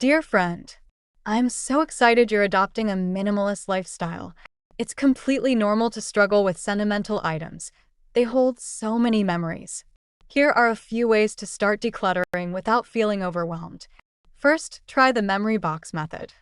Dear friend, I'm so excited you're adopting a minimalist lifestyle. It's completely normal to struggle with sentimental items. They hold so many memories. Here are a few ways to start decluttering without feeling overwhelmed. First, try the memory box method.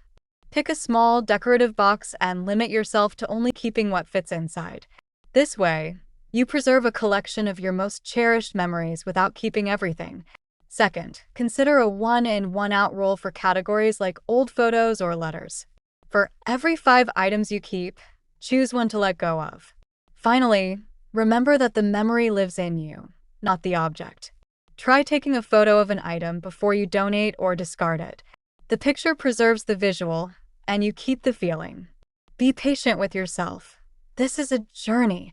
Pick a small, decorative box and limit yourself to only keeping what fits inside. This way, you preserve a collection of your most cherished memories without keeping everything. Second, consider a one in, one out rule for categories like old photos or letters. For every 5 items you keep, choose one to let go of. Finally, remember that the memory lives in you, not the object. Try taking a photo of an item before you donate or discard it. The picture preserves the visual, and you keep the feeling. Be patient with yourself. This is a journey.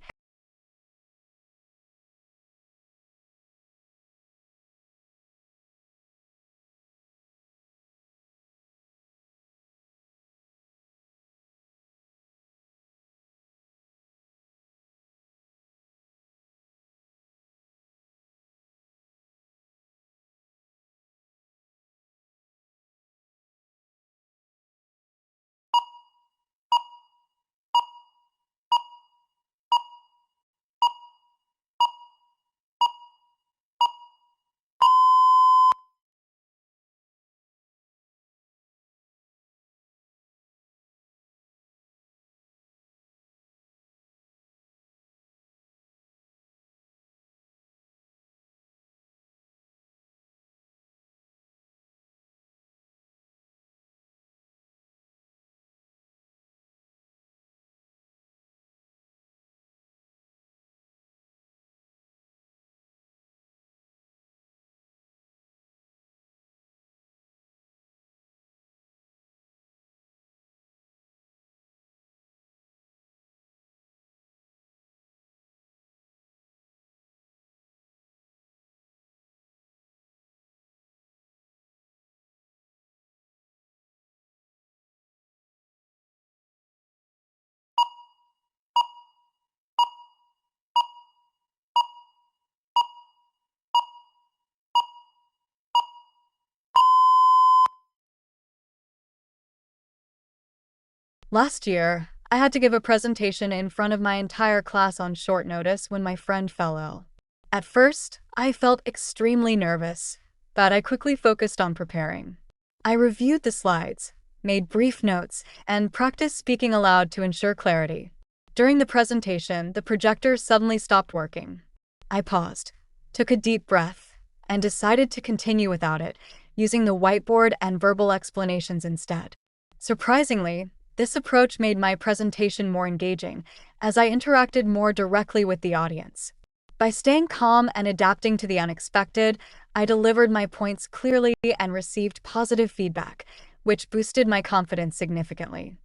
Last year, I had to give a presentation in front of my entire class on short notice when my friend fell ill. At first, I felt extremely nervous, but I quickly focused on preparing. I reviewed the slides, made brief notes, and practiced speaking aloud to ensure clarity. During the presentation, the projector suddenly stopped working. I paused, took a deep breath, and decided to continue without it, using the whiteboard and verbal explanations instead. Surprisingly, this approach made my presentation more engaging, as I interacted more directly with the audience. By staying calm and adapting to the unexpected, I delivered my points clearly and received positive feedback, which boosted my confidence significantly.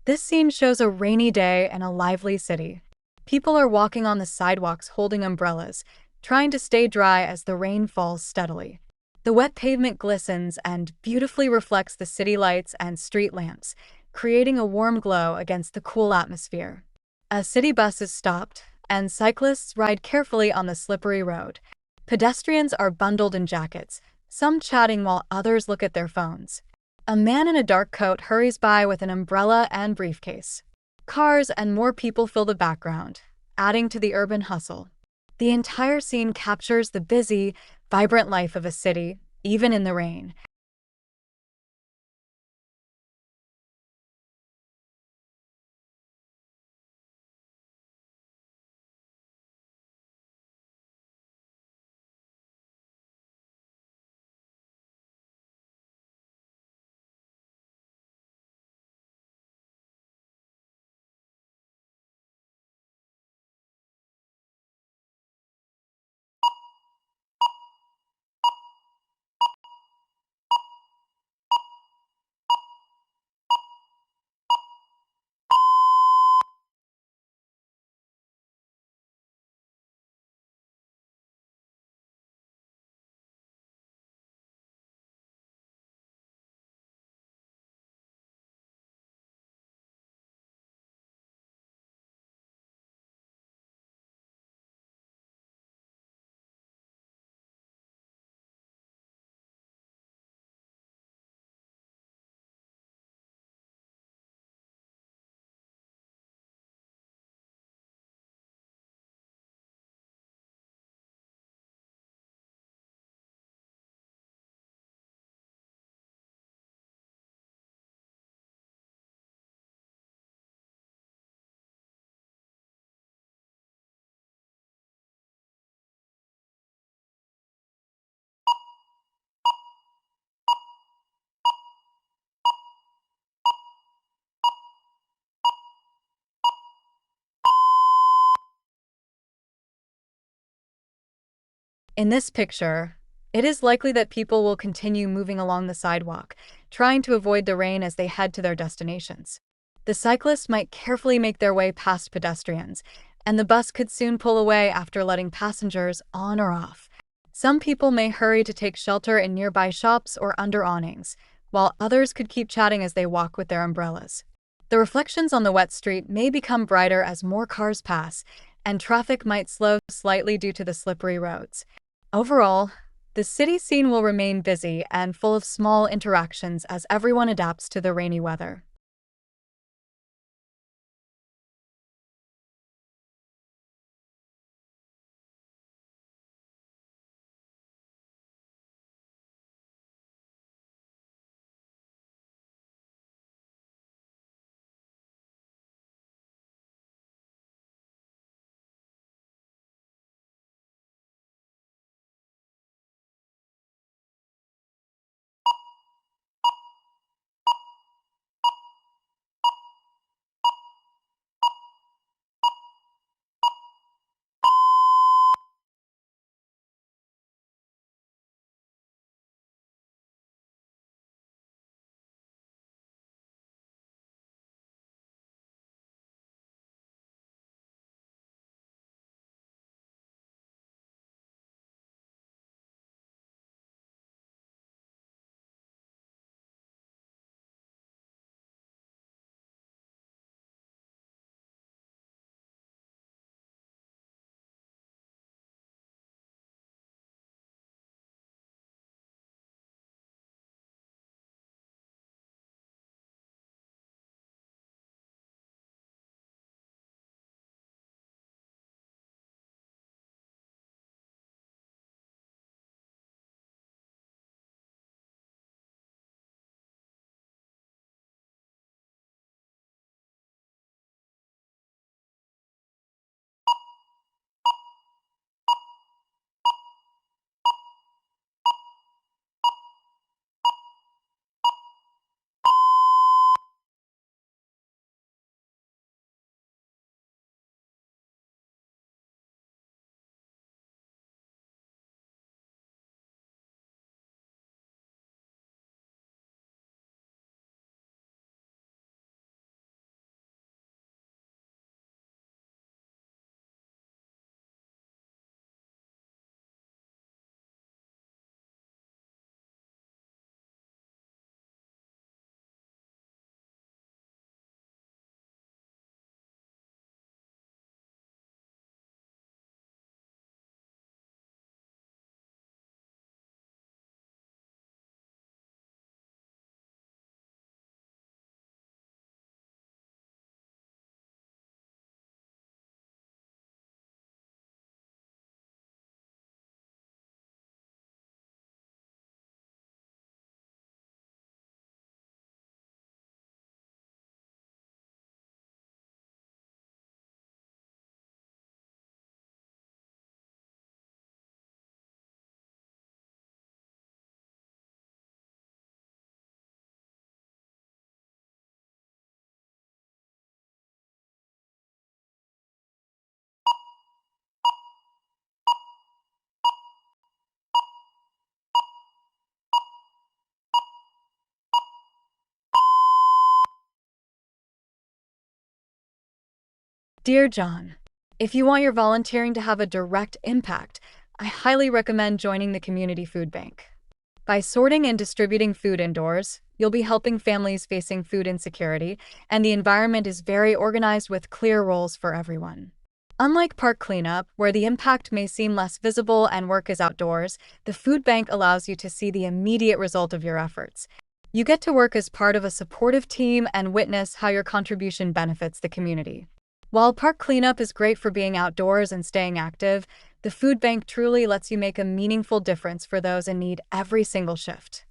This scene shows a rainy day and a lively city. People are walking on the sidewalks holding umbrellas, trying to stay dry as the rain falls steadily. The wet pavement glistens and beautifully reflects the city lights and street lamps, creating a warm glow against the cool atmosphere. A city bus is stopped, and cyclists ride carefully on the slippery road. Pedestrians are bundled in jackets, some chatting while others look at their phones. A man in a dark coat hurries by with an umbrella and briefcase. Cars and more people fill the background, adding to the urban hustle. The entire scene captures the busy, vibrant life of a city, even in the rain. In this picture, it is likely that people will continue moving along the sidewalk, trying to avoid the rain as they head to their destinations. The cyclists might carefully make their way past pedestrians, and the bus could soon pull away after letting passengers on or off. Some people may hurry to take shelter in nearby shops or under awnings, while others could keep chatting as they walk with their umbrellas. The reflections on the wet street may become brighter as more cars pass, and traffic might slow slightly due to the slippery roads. Overall, the city scene will remain busy and full of small interactions as everyone adapts to the rainy weather. Dear John, if you want your volunteering to have a direct impact, I highly recommend joining the community food bank. By sorting and distributing food indoors, you'll be helping families facing food insecurity, and the environment is very organized with clear roles for everyone. Unlike park cleanup, where the impact may seem less visible and work is outdoors, the food bank allows you to see the immediate result of your efforts. You get to work as part of a supportive team and witness how your contribution benefits the community. While park cleanup is great for being outdoors and staying active, the food bank truly lets you make a meaningful difference for those in need every single shift.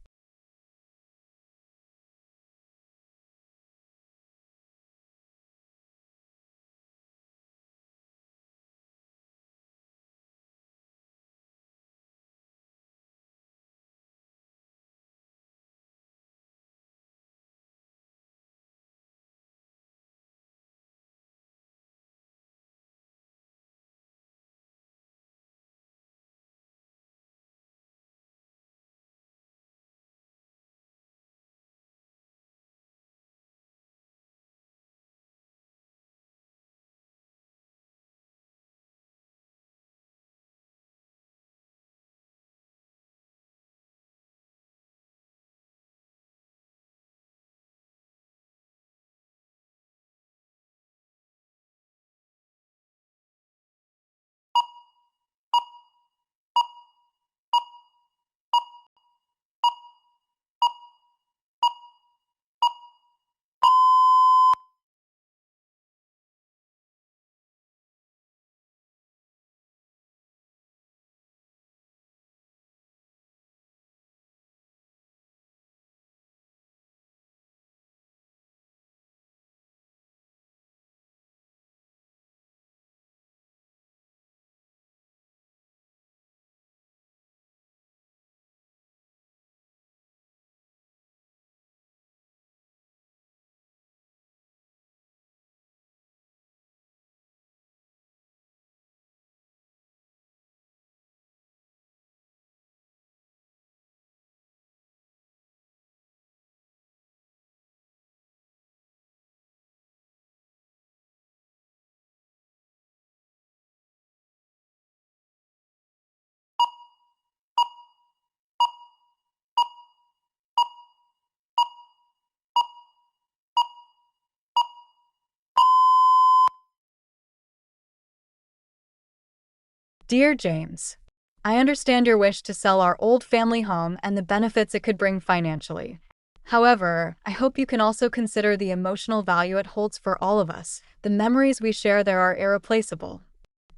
Dear James, I understand your wish to sell our old family home and the benefits it could bring financially. However, I hope you can also consider the emotional value it holds for all of us. The memories we share there are irreplaceable.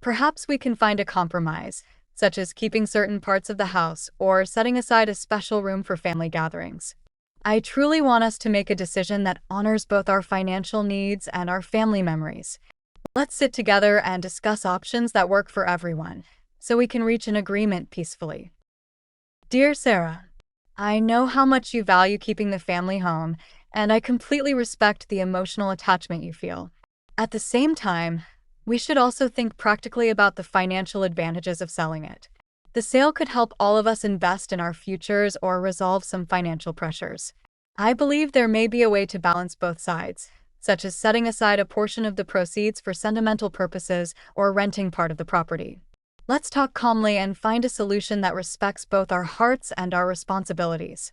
Perhaps we can find a compromise, such as keeping certain parts of the house or setting aside a special room for family gatherings. I truly want us to make a decision that honors both our financial needs and our family memories. Let's sit together and discuss options that work for everyone, so we can reach an agreement peacefully. Dear Sarah, I know how much you value keeping the family home, and I completely respect the emotional attachment you feel. At the same time, we should also think practically about the financial advantages of selling it. The sale could help all of us invest in our futures or resolve some financial pressures. I believe there may be a way to balance both sides, such as setting aside a portion of the proceeds for sentimental purposes or renting part of the property. Let's talk calmly and find a solution that respects both our hearts and our responsibilities.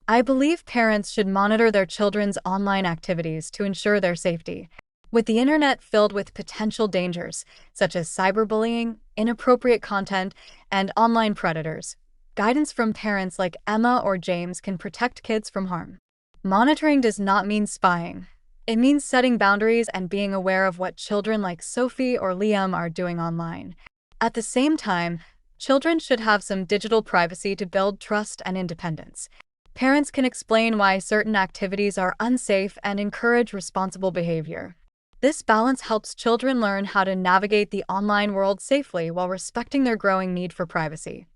I believe parents should monitor their children's online activities to ensure their safety. With the internet filled with potential dangers, such as cyberbullying, inappropriate content, and online predators, guidance from parents like Emma or James can protect kids from harm. Monitoring does not mean spying. It means setting boundaries and being aware of what children like Sophie or Liam are doing online. At the same time, children should have some digital privacy to build trust and independence. Parents can explain why certain activities are unsafe and encourage responsible behavior. This balance helps children learn how to navigate the online world safely while respecting their growing need for privacy.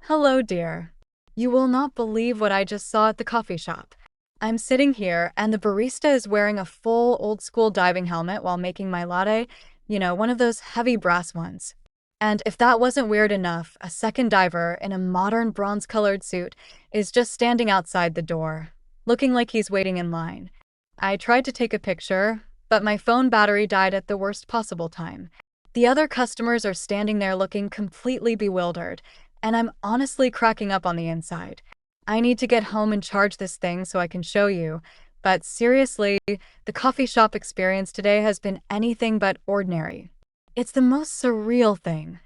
Hello, dear. You will not believe what I just saw at the coffee shop. I'm sitting here, and the barista is wearing a full old school diving helmet while making my latte, one of those heavy brass ones. And if that wasn't weird enough, a second diver in a modern bronze colored suit is just standing outside the door, looking like he's waiting in line. I tried to take a picture, but my phone battery died at the worst possible time. The other customers are standing there looking completely bewildered, and I'm honestly cracking up on the inside. I need to get home and charge this thing so I can show you. But seriously, the coffee shop experience today has been anything but ordinary. It's the most surreal thing.